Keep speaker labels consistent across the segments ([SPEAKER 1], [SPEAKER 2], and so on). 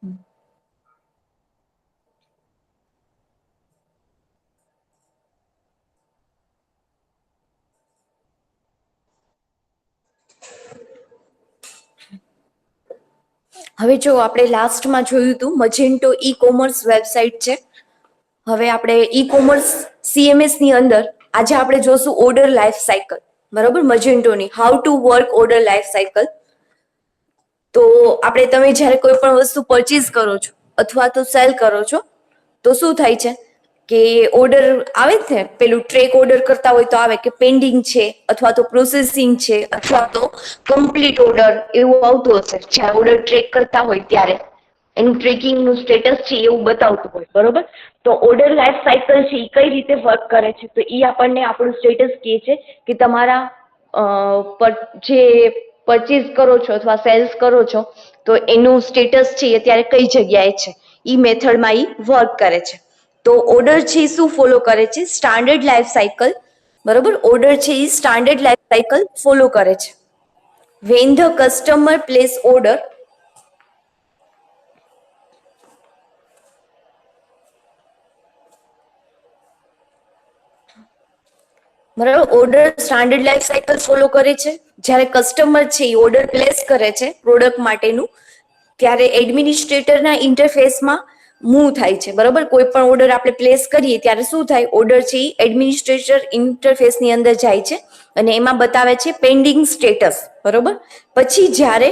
[SPEAKER 1] હવે જો આપણે લાસ્ટમાં જોયું હતું મજેન્ટો ઈ કોમર્સ વેબસાઇટ છે. હવે આપણે ઈ કોમર્સ CMS ની અંદર આજે આપણે જોશું ઓર્ડર લાઈફ સાયકલ, બરોબર, મજેન્ટોની how to work order life cycle. તો આપણે તમે જ્યારે કોઈ પણ વસ્તુ પરચેઝ કરો છો અથવા તો સેલ કરો છો તો શું થાય છે કે ઓર્ડર આવે છે, પેલું ટ્રેક ઓર્ડર કરતા હોય તો આવે કે પેન્ડિંગ છે અથવા તો પ્રોસેસિંગ છે અથવા તો કમ્પ્લીટ ઓર્ડર એવું આવતું હશે. જ્યારે ઓર્ડર ટ્રેક કરતા હોય ત્યારે એનું ટ્રેકિંગ નું સ્ટેટસ છે એવું બતાવતું હોય, બરોબર. તો ઓર્ડર લાઈફ સાયકલ છે એ કઈ રીતે વર્ક કરે છે, તો એ આપણને આપણું સ્ટેટસ કહે છે કે તમારા જે પરચેઝ કરો છો અથવા સેલ્સ કરો છો તો એનું સ્ટેટસ છે અત્યારે કઈ જગ્યાએ છે, એ મેથડમાં એ વર્ક કરે છે. તો ઓર્ડર છે એ શું ફોલો કરે છે, સ્ટાન્ડર્ડ લાઈફ સાયકલ, બરોબર. ઓર્ડર છે એ સ્ટાન્ડર્ડ લાઈફ સાયકલ ફોલો કરે છે. When the customer place order, બરાબર, order standard life cycle follow કરે છે. જ્યારે કસ્ટમર છે એ ઓર્ડર પ્લેસ કરે છે પ્રોડક્ટ માટેનું, ત્યારે એડમિનિસ્ટ્રેટરના ઇન્ટરફેસમાં મૂવ થાય છે, બરોબર. કોઈ પણ ઓર્ડર આપણે પ્લેસ કરીએ ત્યારે શું થાય, ઓર્ડર છે એ એડમિનિસ્ટ્રેટર ઇન્ટરફેસની અંદર જાય છે અને એમાં બતાવે છે પેન્ડિંગ સ્ટેટસ, બરોબર. પછી જ્યારે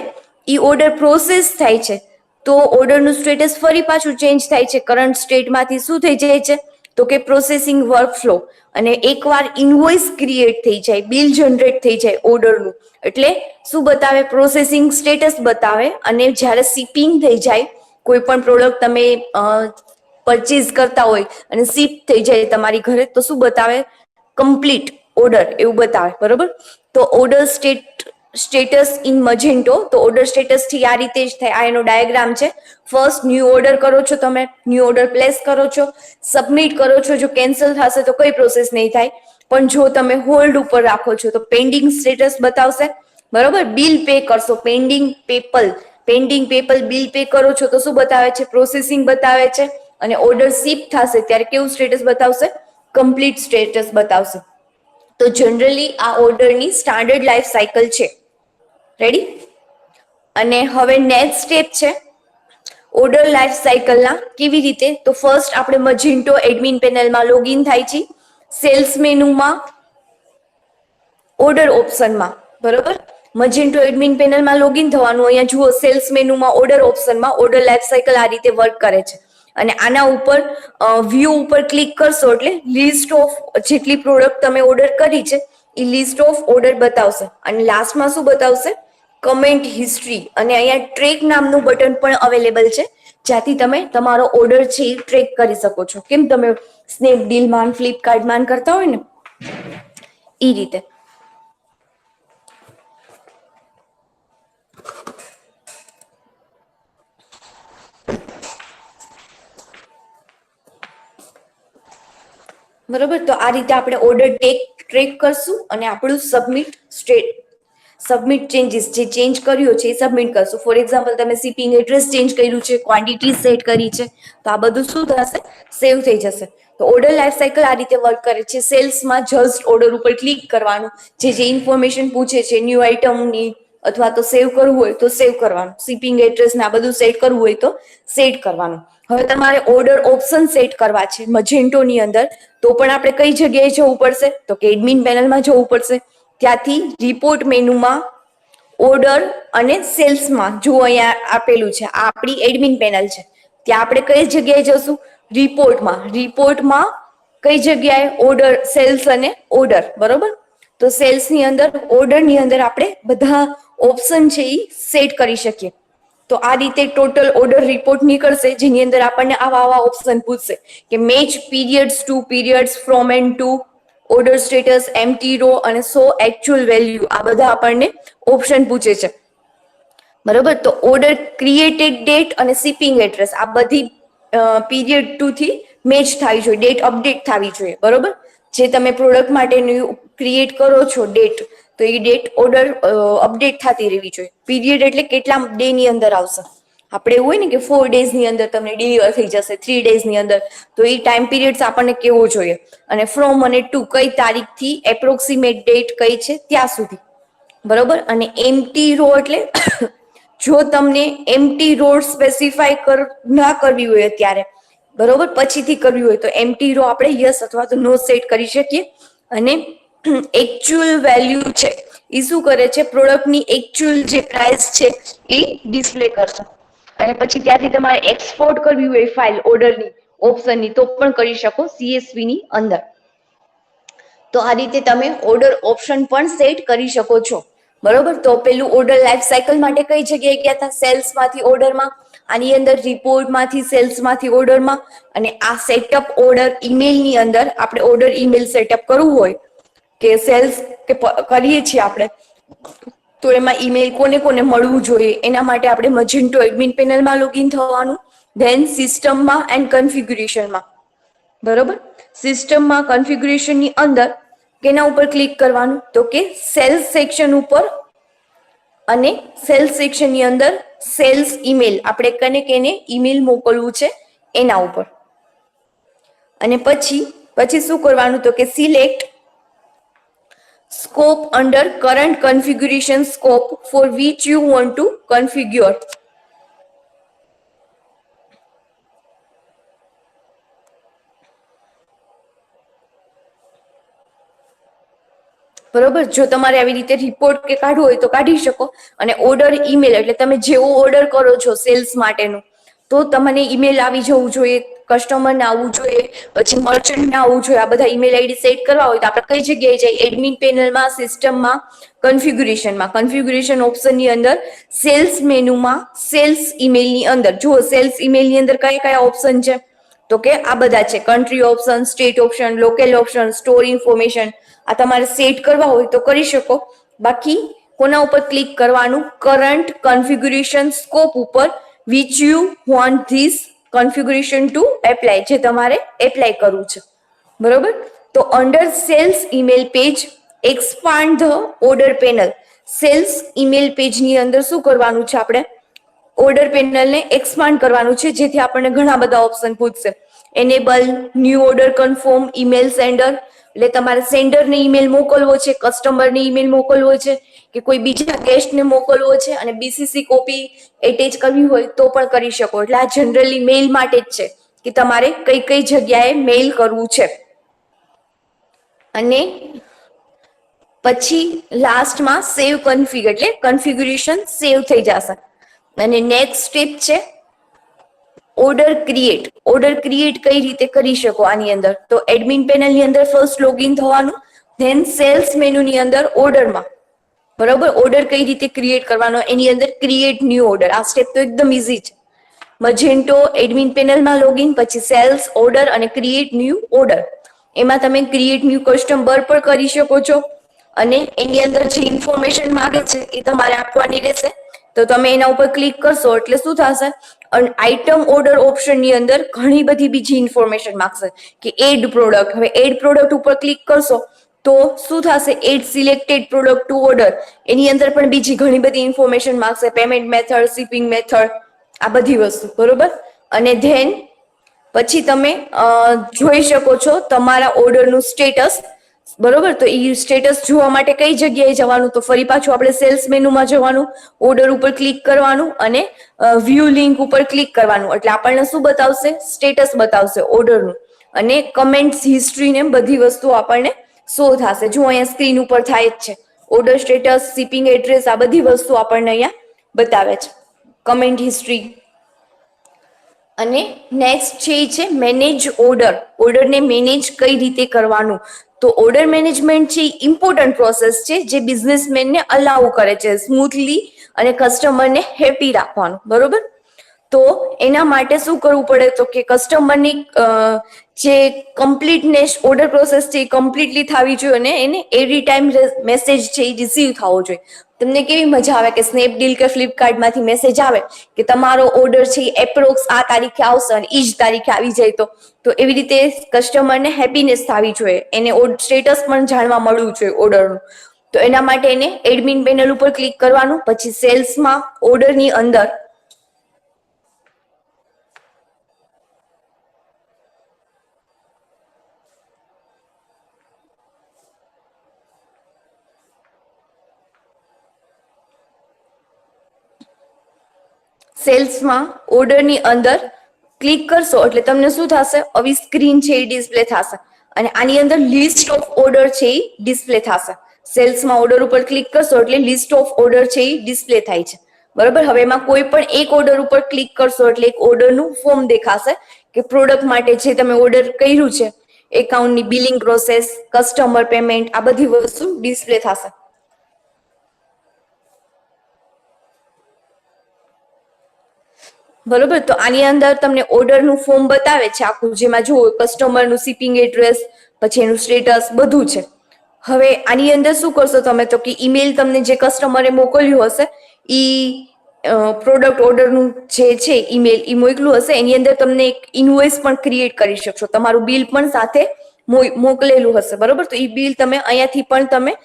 [SPEAKER 1] એ ઓર્ડર પ્રોસેસ થાય છે તો ઓર્ડરનું સ્ટેટસ ફરી પાછું ચેન્જ થાય છે. કરંટ સ્ટેટમાંથી શું થઈ જાય છે તો કે પ્રોસેસિંગ વર્કફ્લો, અને એકવાર ઇનવોઇસ ક્રિએટ થઈ જાય, બિલ જનરેટ થઈ જાય ઓર્ડરનું, એટલે શું બતાવે, પ્રોસેસિંગ સ્ટેટસ બતાવે. અને જ્યારે શિપિંગ થઈ જાય, કોઈ પણ પ્રોડક્ટ તમે પરચેઝ કરતા હોય અને શિપ થઈ જાય તમારી ઘરે તો શું બતાવે, કમ્પ્લીટ ઓર્ડર એવું બતાવે, બરોબર. તો ઓર્ડર સ્ટેટસ ઇન મજેન્ટો, તો ઓર્ડર સ્ટેટસ થી આ રીતે જ થાય. આ એનો ડાયાગ્રામ છે. ફર્સ્ટ ન્યૂ ઓર્ડર કરો છો, તમે ન્યૂ ઓર્ડર પ્લેસ કરો છો, સબમિટ કરો છો. જો કેન્સલ થશે તો કઈ પ્રોસેસ નહીં થાય, પણ જો તમે હોલ્ડ ઉપર રાખો છો તો પેન્ડિંગ સ્ટેટસ બતાવશે, બરોબર. બિલ પે કરશો, પેન્ડિંગ પેપલ બિલ પે કરો છો તો શું બતાવે છે, પ્રોસેસિંગ બતાવે છે. અને ઓર્ડર શિપ થશે ત્યારે કેવું સ્ટેટસ બતાવશે, કમ્પ્લીટ સ્ટેટસ બતાવશે. તો જનરલી આ ઓર્ડરની સ્ટાન્ડર્ડ લાઈફ સાયકલ છે. રેડી. અને હવે નેક્સ્ટ સ્ટેપ છે ઓર્ડર લાઈફ સાયકલના કેવી રીતે, તો ફર્સ્ટ આપણે મજેન્ટો એડમિન પેનલમાં લોગિન થાય છે, સેલ્સ મેનુમાં ઓર્ડર ઓપ્શનમાં, બરોબર. મજેન્ટો એડમિન પેનલમાં લોગિન થવાનું. અહીંયા જુઓ સેલ્સ મેનુમાં ઓર્ડર ઓપ્શનમાં ઓર્ડર લાઈફ સાયકલ આ રીતે વર્ક કરે છે. અને આના ઉપર વ્યૂ ઉપર ક્લિક કરશો એટલે લિસ્ટ ઓફ જેટલી પ્રોડક્ટ તમે ઓર્ડર કરી છે એ લિસ્ટ ઓફ ઓર્ડર બતાવશે. અને લાસ્ટમાં શું બતાવશે, કમેન્ટ હિસ્ટ્રી. અને અહીંયા ટ્રેક નામનું બટન પણ અવેલેબલ છે, જ્યાંથી તમે તમારો ઓર્ડર છે એ ટ્રેક કરી શકો છો. કેમ તમે સ્નેપડીલમાં, ફ્લિપકાર્ટમાં કરતા હોય ને એ રીતે. બરોબર. તો આ રીતે આપણે ઓર્ડર ટ્રેક કરશું અને આપણું સબમિટ ચેન્જીસ જે ચેન્જ કર્યો છે એ સબમિટ કરશું. ફોર એક્ઝામ્પલ તમે શિપિંગ એડ્રેસ ચેન્જ કર્યું છે, ક્વોન્ટિટી સેટ કરી છે, તો આ બધું શું થશે, સેવ થઈ જશે. તો ઓર્ડર લાઈફ સાયકલ આ રીતે વર્ક કરે છે. સેલ્સમાં જસ્ટ ઓર્ડર ઉપર ક્લિક કરવાનું, જે ઇન્ફોર્મેશન પૂછે છે ન્યૂ આઇટમની અથવા તો સેવ કરવું હોય તો સેવ કરવાનું, શિપિંગ એડ્રેસ ને આ બધું સેટ કરવું હોય તો સેટ કરવાનું. હવે તમારે ઓર્ડર ઓપ્શન સેટ કરવા છે મજેન્ટોની અંદર, તો પણ આપણે કઈ જગ્યાએ જવું પડશે, તો કે એડમિન પેનલમાં જવું પડશે. ત્યાંથી રિપોર્ટ મેનુમાં ઓર્ડર અને સેલ્સમાં જુઓ અહીંયા આપેલું છે, આ આપણી એડમિન પેનલ છે. ત્યાં આપણે કઈ જગ્યાએ જશું, રિપોર્ટમાં કઈ જગ્યાએ, ઓર્ડર, સેલ્સ અને ઓર્ડર, બરોબર. તો સેલ્સ ની અંદર, ઓર્ડર ની અંદર આપણે બધા ઓપ્શન છે એ સેટ કરી શકીએ. તો આ રીતે ટોટલ ઓર્ડર રિપોર્ટ નીકળશે, જેની અંદર આપણને આવા ઓપ્શન પૂછશે કે match periods to periods, from and to, order status, empty row અને સો એકચ્યુઅલ વેલ્યુ. આ બધા આપણને ઓપ્શન પૂછે છે, બરોબર. તો ઓર્ડર ક્રિએટેડ ડેટ અને શિપિંગ એડ્રેસ આ બધી પીરિયડ 2 થી મેચ થવી જોઈએ, ડેટ અપડેટ થવી જોઈએ, બરોબર. જે તમે પ્રોડક્ટ માટેનું ક્રિએટ કરો છો ડેટ, તો એ ડેટ ઓર્ડર અપડેટ થતી રહેવી જોઈએ. પીરિયડ એટલે કેટલા ડે ની અંદર આવશે, આપણે એવું હોય ને કે 4 days ની અંદર તમને ડિલિવર થઈ જશે, 3 days ની અંદર, તો એ ટાઈમ પીરિયડ આપણને કેવો જોઈએ, અને ફ્રોમ અને ટુ કઈ તારીખથી એપ્રોક્સિમેટ ડેટ કઈ છે ત્યાં સુધી, બરોબર. અને એમ્પ્ટી રો એટલે જો તમને એમ્પ્ટી રો સ્પેસિફાય ના કરવી હોય અત્યારે, બરોબર, પછીથી કરવી હોય તો એમ્પ્ટી રો આપણે યસ અથવા તો નો સેટ કરી શકીએ. અને એકચ્યુઅલ વેલ્યુ છે એ શું કરે છે, પ્રોડક્ટની એકચ્યુઅલ જે પ્રાઇસ છે એ ડિસ્પ્લે કરશે. અને પછી ત્યાંથી તમારે એક્સપોર્ટ કરવી હોય ફાઇલ ઓર્ડરની ઓપ્શનની તો પણ કરી શકો CSV ની અંદર. તો આ રીતે તમે ઓર્ડર ઓપ્શન પણ સેટ કરી શકો છો, બરોબર. તો પેલું ઓર્ડર લાઈફ સાયકલ માટે કઈ જગ્યાએ ગયા હતા, સેલ્સ માંથી ઓર્ડરમાં, આની અંદર રિપોર્ટ માંથી સેલ્સ માંથી ઓર્ડરમાં, અને આ સેટઅપ ઓર્ડર ઈમેલ ની અંદર આપણે ઓર્ડર ઈમેલ સેટઅપ કરવું હોય કે સેલ્સ કે કરીએ છીએ આપણે, તો એમાં ઈમેલ કોને કોને મળવું જોઈએ એના માટે આપણે મજેન્ટો એડમિન પેનલમાં લોગિન થવાનું, ધેન સિસ્ટમમાં એન્ડ કન્ફિગ્યુરેશનમાં, બરોબર. સિસ્ટમમાં કન્ફિગ્યુરેશનની અંદર કેના ઉપર ક્લિક કરવાનું, તો કે સેલ્સ સેક્શન ઉપર, અને સેલ્સ સેક્શનની અંદર સેલ્સ ઈમેલ આપણે કેને ઈમેલ મોકલવું છે એના ઉપર. અને પછી શું કરવાનું, તો કે select scope under current configuration scope for which you want to configure. બરોબર. જો તમારે આવી રીતે રિપોર્ટ કે કાઢવું હોય તો કાઢી શકો. અને ઓર્ડર ઈમેલ એટલે તમે જેવો ઓર્ડર કરો છો સેલ્સ માટેનું, તો તમને ઈમેલ આવી જવું જોઈએ, કસ્ટમરને આવવું જોઈએ, પછી મર્ચન્ટને આવવું જોઈએ. આ બધા ઈમેલ આઈડી સેટ કરવા હોય તો આપણે કઈ જગ્યાએ જઈએ, એડમિન પેનલમાં, સિસ્ટમમાં, કન્ફિગ્યુરેશનમાં, કન્ફિગ્યુરેશન ઓપ્શનની અંદર, સેલ્સ મેનુમાં, સેલ્સ ઈમેલની અંદર. જુઓ સેલ્સ ઈમેલની અંદર કયા કયા ઓપ્શન છે, તો કે આ બધા છે, country option, state option, local option, store information. આ તમારે સેટ કરવા હોય તો કરી શકો. બાકી કોના ઉપર ક્લિક કરવાનું, કરંટ કન્ફિગ્યુરેશન સ્કોપ ઉપર, which you want this configuration to apply, જે તમારે એપ્લાય કરવું છે, બરોબર. તો under sales email page expand the order panel. Sales email પેજની અંદર શું કરવાનું છે, આપણે ઓર્ડર પેનલને એક્સપાન્ડ કરવાનું છે, જેથી આપણને ઘણા બધા ઓપ્શન પૂછશે. Enable new order confirm email sender, એટલે તમારે સેન્ડરને ઈમેલ મોકલવો છે, કસ્ટમરને ઈમેલ મોકલવો છે, કે કોઈ બીજા ગેસ્ટને મોકલવો છે, અને BCC કોપી એટેચ કરવી હોય તો પણ કરી શકો. એટલે આ જનરલી મેલ માટે જ છે કે તમારે કઈ કઈ જગ્યાએ મેલ કરવું છે. અને પછી લાસ્ટમાં સેવ કન્ફિગ, એટલે કન્ફિગ્યુરેશન સેવ થઈ જશે. અને નેક્સ્ટ સ્ટેપ છે ઓર્ડર ક્રિએટ. ઓર્ડર ક્રિએટ કઈ રીતે કરી શકો આની અંદર, તો એડમિન પેનલની અંદર ફર્સ્ટ લોગિન થવાનું, ધેન સેલ્સ મેનુની અંદર ઓર્ડરમાં, બરોબર. ઓર્ડર કઈ રીતે ક્રિએટ કરવાનો, એની અંદર ક્રિએટ ન્યૂ ઓર્ડર. આ સ્ટેપ તો એકદમ ઇઝી છે. મજેન્ટો એડમિન પેનલમાં લોગિન, પછી સેલ્સ, ઓર્ડર અને ક્રિએટ ન્યૂ ઓર્ડર. એમાં તમે ક્રિએટ ન્યૂ કસ્ટમર પણ કરી શકો છો, અને એની અંદર જે ઇન્ફોર્મેશન માંગે છે એ તમારે આપવાની રહેશે. તો તમે એના ઉપર ક્લિક કરશો એટલે શું થશે, આઇટમ ઓર્ડર ઓપ્શન ની અંદર ઘણી બધી બીજી ઇન્ફોર્મેશન માંગશે કે એડ પ્રોડક્ટ. હવે એડ પ્રોડક્ટ ઉપર ક્લિક કરશો તો શું થશે, add selected product to order, એની અંદર પણ બીજી ઘણી બધી ઇન્ફોર્મેશન માંગશે, પેમેન્ટ મેથડ, શિપિંગ મેથડ, આ બધી વસ્તુ, બરોબર. અને ધેન પછી તમે જોઈ શકો છો તમારા ઓર્ડરનું સ્ટેટસ, બરોબર. તો એ સ્ટેટસ જોવા માટે કઈ જગ્યાએ જવાનું, તો ફરી પાછું આપણે સેલ્સ મેનુમાં જવાનું, ઓર્ડર ઉપર ક્લિક કરવાનું, અને વ્યૂ લિંક ઉપર ક્લિક કરવાનું. એટલે આપણને શું બતાવશે, સ્ટેટસ બતાવશે ઓર્ડરનું, અને કમેન્ટ્સ, હિસ્ટ્રી ને બધી વસ્તુ આપણને શો થશે. જો અહીંયા સ્ક્રીન ઉપર થાય જ છે, ઓર્ડર સ્ટેટસ, શિપિંગ એડ્રેસ, આ બધી વસ્તુ આપણને અહીંયા બતાવે છે, કમેન્ટ હિસ્ટ્રી. અને નેક્સ્ટ છે મેનેજ ઓર્ડર. ઓર્ડરને મેનેજ કઈ રીતે કરવાનું, તો ઓર્ડર મેનેજમેન્ટ છે ઇમ્પોર્ટન્ટ પ્રોસેસ છે જે બિઝનેસમેનને અલાઉ કરે છે સ્મૂથલી અને કસ્ટમરને હેપી રાખવાનું, બરોબર. તો એના માટે શું કરવું પડે, તો કે કસ્ટમરની જે કમ્પ્લીટનેસ ઓર્ડર પ્રોસેસ છે એ કમ્પ્લીટલી થવી જોઈએ, અને એને એવરી ટાઈમ મેસેજ છે એ રિસીવ થવો જોઈએ. તમને કેવી મજા આવે કે સ્નેપડીલ કે ફ્લિપકાર્ટમાંથી મેસેજ આવે કે તમારો ઓર્ડર છે એપ્રોક્સ આ તારીખે આવશે અને એ જ તારીખે આવી જાય, તો એવી રીતે કસ્ટમરને હેપીનેસ થવી જોઈએ, એને સ્ટેટસ પણ જાણવા મળવું જોઈએ ઓર્ડરનું. તો એના માટે એને એડમિન પેનલ ઉપર ક્લિક કરવાનું, પછી સેલ્સમાં ઓર્ડરની અંદર સેલ્સમાં ઓર્ડરની અંદર ક્લિક કરશો એટલે તમને શું થશે? આવી સ્ક્રીન છે એ ડિસ્પ્લે થશે અને આની અંદર લિસ્ટ ઓફ ઓર્ડર છે એ ડિસ્પ્લે થશે. સેલ્સમાં ઓર્ડર ઉપર ક્લિક કરશો એટલે લિસ્ટ ઓફ ઓર્ડર છે એ ડિસ્પ્લે થાય છે. બરોબર. હવે એમાં કોઈ પણ એક ઓર્ડર ઉપર ક્લિક કરશો એટલે એક ઓર્ડરનું ફોર્મ દેખાશે કે પ્રોડક્ટ માટે જે તમે ઓર્ડર કર્યું છે, એકાઉન્ટની બિલિંગ પ્રોસેસ, કસ્ટમર પેમેન્ટ, આ બધી વસ્તુ ડિસ્પ્લે થશે. બરોબર. તો આની અંદર તમને ઓર્ડરનું ફોર્મ બતાવે છે આખું, જેમાં જુઓ કસ્ટમરનું શિપિંગ એડ્રેસ, પછી એનું સ્ટેટસ બધું છે. હવે આની અંદર શું કરશો તમે? તો કે ઈમેલ તમને જે કસ્ટમરે મોકલ્યું હશે ઈ પ્રોડક્ટ ઓર્ડરનું જે છે ઈમેલ ઈ મોકલ્યું હશે, એની અંદર તમને એક ઇનવોઇસ પણ ક્રિએટ કરી શકશો. તમારું બિલ પણ સાથે મોકલેલું હશે. બરોબર. તો ઈ બિલ તમે અહીંયાથી પણ તમે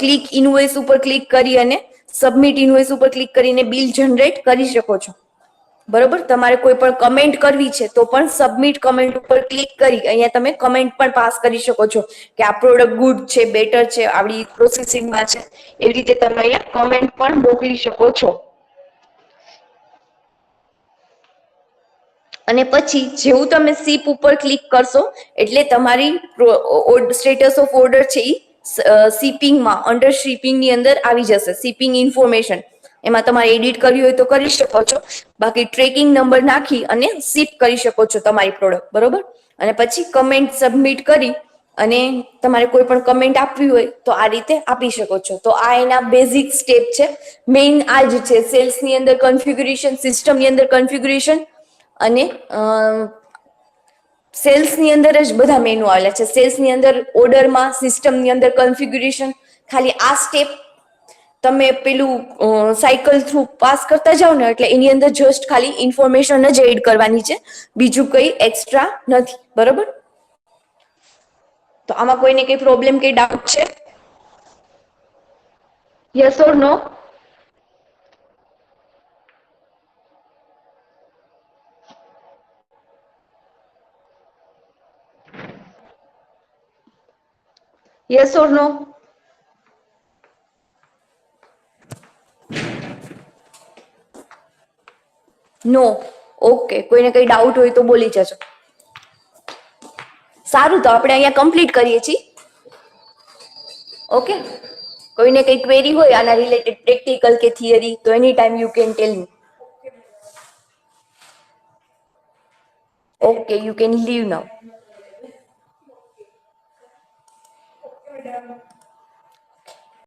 [SPEAKER 1] ક્લિક ઇનવોઇસ ઉપર ક્લિક કરી અને સબમિટ ઇનવોઇસ ઉપર ક્લિક કરીને બિલ જનરેટ કરી શકો છો. બરોબર. તમારે કોઈ પણ કમેન્ટ કરવી છે તો પણ સબમિટ કમેન્ટ ઉપર ક્લિક કરી અહીંયા તમે કમેન્ટ પણ પાસ કરી શકો છો કે આ પ્રોડક્ટ ગુડ છે, બેટર છે, આવડી પ્રોસેસિંગમાં છે. એવી રીતે તમે અહીંયા કમેન્ટ પણ મોકલી શકો છો. અને પછી જેવું તમે શિપ ઉપર ક્લિક કરશો એટલે તમારી સ્ટેટસ ઓફ ઓર્ડર છે એ શિપિંગમાં અંડર શિપિંગની અંદર આવી જશે. શિપિંગ ઇન્ફોર્મેશન એમાં તમારે એડિટ કરવી હોય તો કરી શકો છો. બાકી ટ્રેકિંગ નંબર નાખી અને શિપ કરી શકો છો તમારી પ્રોડક્ટ. બરોબર. અને પછી કમેન્ટ સબમિટ કરી અને તમારે કોઈ પણ કમેન્ટ આપવી હોય તો આ રીતે આપી શકો છો. તો આ એના બેઝિક સ્ટેપ છે. મેઇન આ જ છે. સેલ્સની અંદર કન્ફિગ્યુરેશન, સિસ્ટમની અંદર કન્ફિગ્યુરેશન અને સેલ્સની અંદર જ બધા મેનુ આવેલા છે. સેલ્સની અંદર ઓર્ડરમાં, સિસ્ટમની અંદર કન્ફિગ્યુરેશન. ખાલી આ સ્ટેપ તમે પેલું સાયકલ થ્રુ પાસ કરતા જાઓ ને એટલે એની અંદર જસ્ટ ખાલી ઇન્ફોર્મેશન જ એડ કરવાની છે, બીજું કઈ એક્સ્ટ્રા નથી. બરોબર. તો આમાં કોઈને કઈ પ્રોબ્લેમ કે ડાઉટ છે? Yes or no? Yes or no? No. Okay. કોઈને કઈ ડાઉટ હોય તો બોલી જજો. સારું, તો આપણે અહીંયા કમ્પ્લીટ કરીએ છીએ. ઓકે. કોઈને કઈ ક્વેરી હોય આના રિલેટેડ પ્રેક્ટિકલ કે થિયરી તો any time you can tell me. Okay, you can leave now.